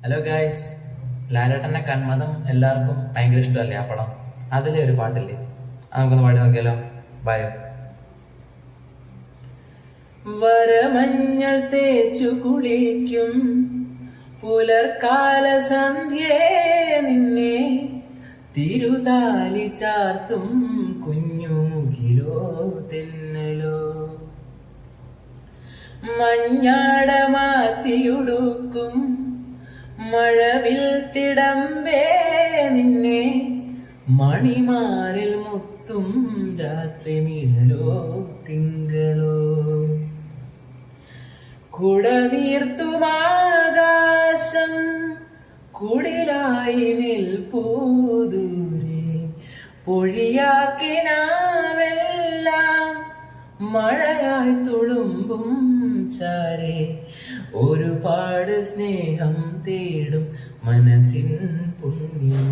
Hello guys, ലാലേട്ടന്റെ കന്മദം എല്ലാവർക്കും ഭയങ്കര ഇഷ്ടമല്ലേ ആ പടം? അതിലെ ഒരു പാട്ടില്ലേ, അത് നമുക്കൊന്ന് പാടി നോക്കിയാലോ? ബൈ. വരമഞ്ഞൾ തേച്ചു കുളിക്കും പുലർക്കാല സന്ധ്യേ, നിന്നെ തിരുതാലി ചാർത്തും കുഞ്ഞുമുകിലോ തെന്നലോ, മഞ്ഞാട മാറ്റിയുടുക്കും മഴവിൽ തിടമ്പേ, നിന്നെ മണിമാറിൽ മുത്തും രാത്രി നിഴലോ തിങ്കളോ, കുടനീർത്തുമാകാശം കുടിലായി നിൽപ്പൂതൂരെ, പൊഴിയാക്കിനാവെല്ലാം മഴയായി തുളുമ്പും ചാരെ, ഒരുപാട് സ്നേഹം തേടും മനസ്സിൻ പുണ്യം